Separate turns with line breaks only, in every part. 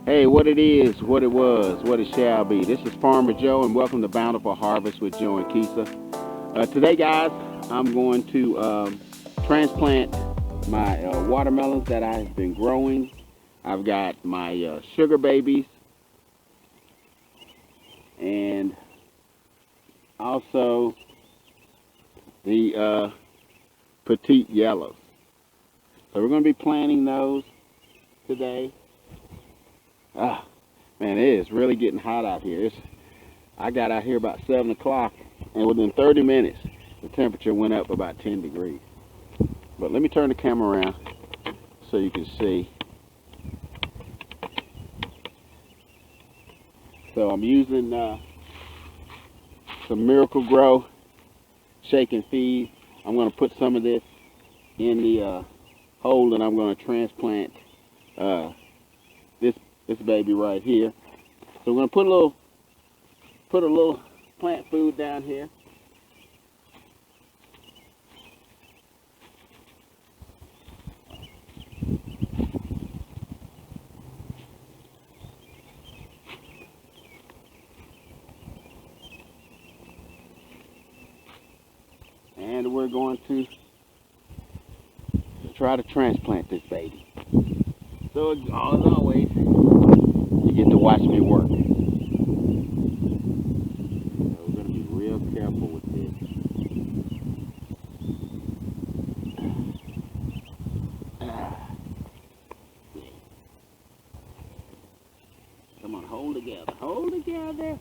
Hey, what it is, what it was, what it shall be. This is Farmer Joe, and welcome to Bountiful Harvest with Joe and Keisa. Today, guys, I'm going to transplant my watermelons that I've been growing. I've got my sugar babies and also the Petite yellows. So we're going to be planting those today. Ah, man, it is really getting hot out here. I got out here about 7 o'clock, and within 30 minutes, the temperature went up about 10 degrees. But let me turn the camera around so you can see. So I'm using some Miracle Grow shake and feed. I'm going to put some of this in the hole, and I'm going to transplant this baby right here. So we're going to put a little plant food down here. And we're going to try to transplant this baby. So as always, you get to watch me work. So we're going to be real careful with this. Come on, hold together. Hold together.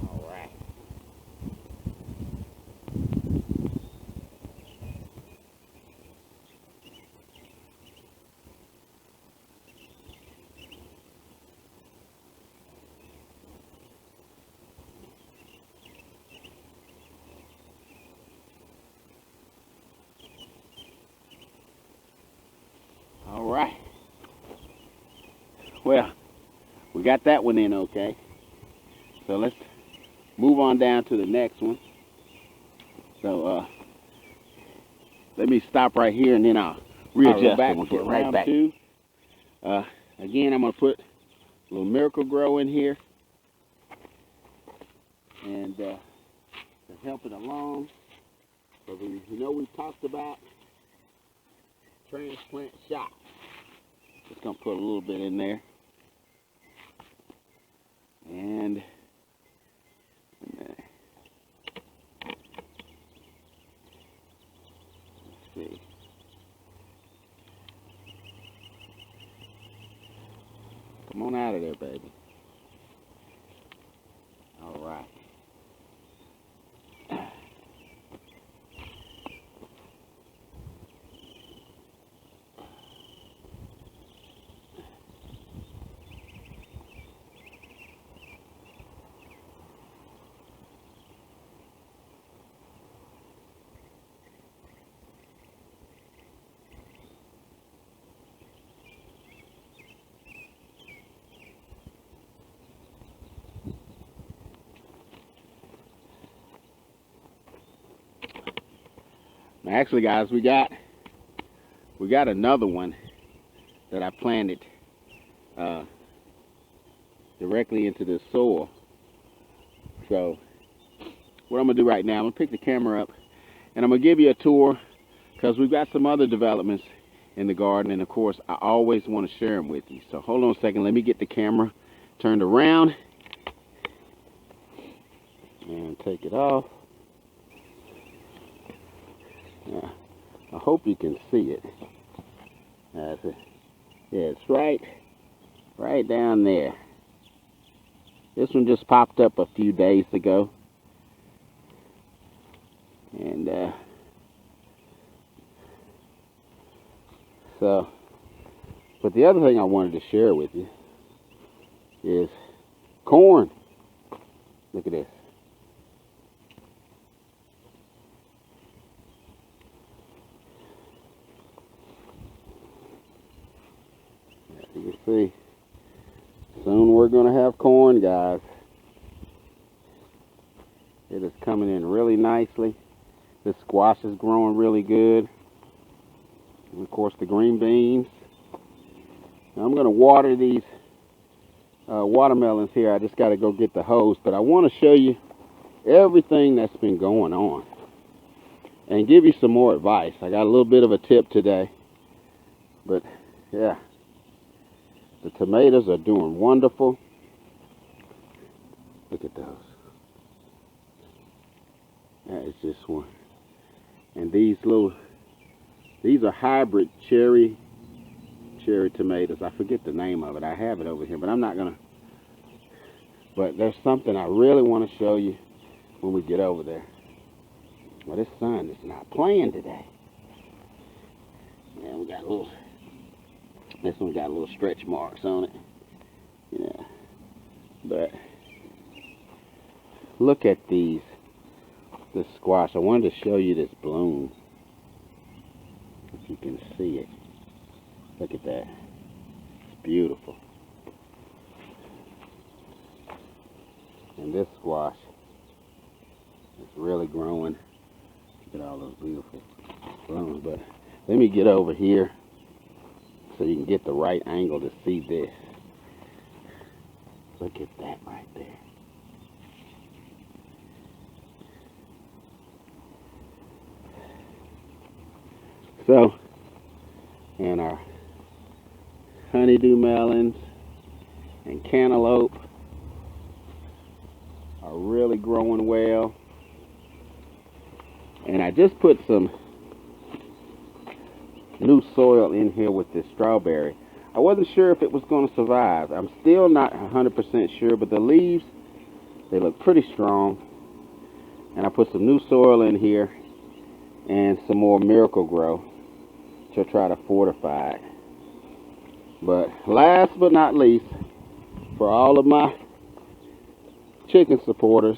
All right. All right. Well, we got that one in okay. So let's move on down to the next one. So let me stop right here, and then I'll readjust back and we'll get right back. Again, I'm going to put a little Miracle Grow in here and to help it along. So we talked about transplant shock. Just going to put a little bit in there. And let's see. Come on out of there, baby. All right. Now, actually, guys, we got another one that I planted directly into the soil. So what I'm gonna do right now, I'm gonna pick the camera up and I'm gonna give you a tour because we've got some other developments in the garden, and of course I always want to share them with you. So hold on a second, let me get the camera turned around and take it off. Yeah, I hope you can see it. That's it. Yeah, it's right down there. This one just popped up a few days ago. And but the other thing I wanted to share with you is corn. Look at this. You can see, soon we're going to have corn, guys. It is coming in really nicely. This squash is growing really good. And of course the green beans. Now I'm going to water these watermelons here. I just got to go get the hose, but I want to show you everything that's been going on and give you some more advice. I got a little bit of a tip today, but yeah, the tomatoes are doing wonderful. Look at those. That is just one. And these are hybrid cherry tomatoes. I forget the name of it. I have it over here, but I'm not gonna. But there's something I really want to show you when we get over there. Well, this sun is not playing today. Yeah, we got a little. This one got a little stretch marks on it. Yeah, but look at this squash. I wanted to show you this bloom. If you can see it. Look at that. It's beautiful. And this squash is really growing. Look at all those beautiful blooms. But let me get over here so you can get the right angle to see this. Look at that right there. So, and our honeydew melons and cantaloupe are really growing well. And I just put some new soil in here with this strawberry. I wasn't sure if it was going to survive. I'm still not 100% sure, but the leaves, they look pretty strong. And I put some new soil in here and some more Miracle-Gro to try to fortify it. But last but not least, for all of my chicken supporters,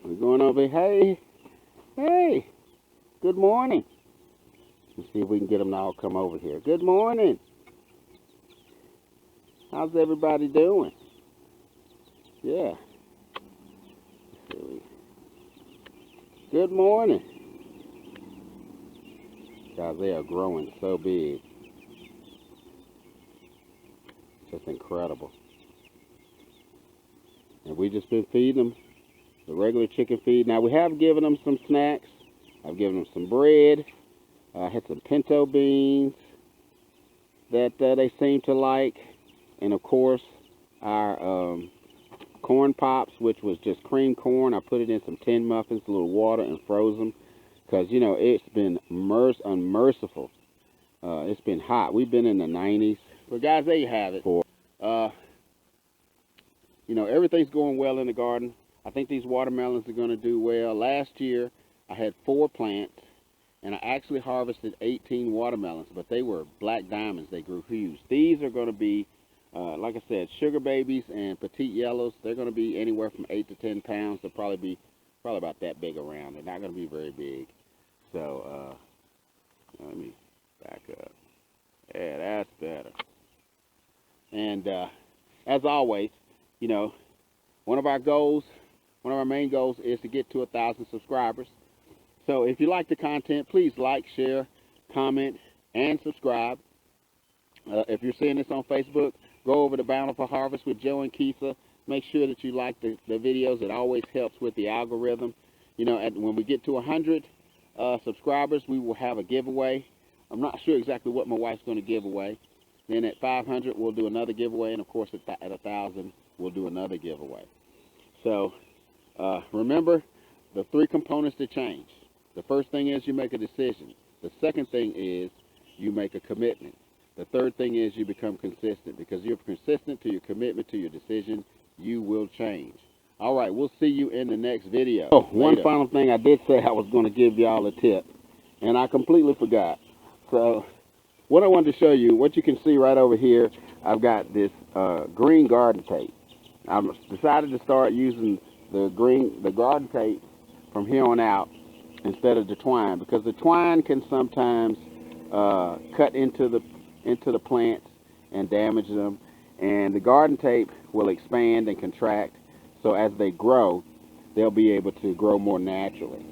we're going over. Hey, good morning. Let's see if we can get them to all come over here. Good morning. How's everybody doing? Yeah. Good morning. Guys, they are growing so big. Just incredible. And we just been feeding them the regular chicken feed. Now we have given them some snacks. I've given them some bread. I had some pinto beans that they seem to like. And of course, our corn pops, which was just cream corn. I put it in some tin muffins, a little water, and froze them. Because, you know, it's been unmerciful. It's been hot. We've been in the 90s. But guys, there you have it. You know, everything's going well in the garden. I think these watermelons are going to do well. Last year, I had 4 plants, and I actually harvested 18 watermelons, but they were black diamonds. They grew huge. These are going to be, like I said, sugar babies and petite yellows. They're going to be anywhere from 8 to 10 pounds. They'll probably be about that big around. They're not going to be very big. So, let me back up. Yeah, that's better. And as always, you know, one of our main goals is to get to 1,000 subscribers. So if you like the content, please like, share, comment, and subscribe. If you're seeing this on Facebook, go over to Bountiful Harvest with Joe and Keitha. Make sure that you like the videos. It always helps with the algorithm. You know, when we get to 100 subscribers, we will have a giveaway. I'm not sure exactly what my wife's going to give away. Then at 500, we'll do another giveaway. And, of course, at 1,000, we'll do another giveaway. So, remember the 3 components to change. The first thing is you make a decision. The second thing is you make a commitment. The third thing is you become consistent. Because you're consistent to your commitment, to your decision, you will change. All right, we'll see you in the next video. Oh, one final thing. I did say I was going to give y'all a tip, and I completely forgot. So what I wanted to show you, what you can see right over here, I've got this green garden tape. I've decided to start using the garden tape from here on out instead of the twine, because the twine can sometimes cut into the plants and damage them, and the garden tape will expand and contract. So as they grow, they'll be able to grow more naturally.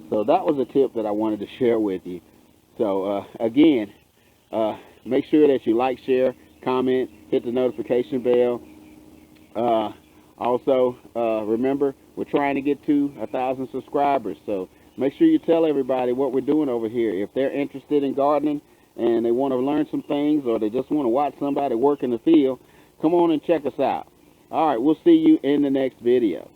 So that was a tip that I wanted to share with you. So again, make sure that you like, share, comment, hit the notification bell. Also, remember, we're trying to get to 1,000 subscribers. So make sure you tell everybody what we're doing over here. If they're interested in gardening and they want to learn some things, or they just want to watch somebody work in the field, come on and check us out. All right, we'll see you in the next video.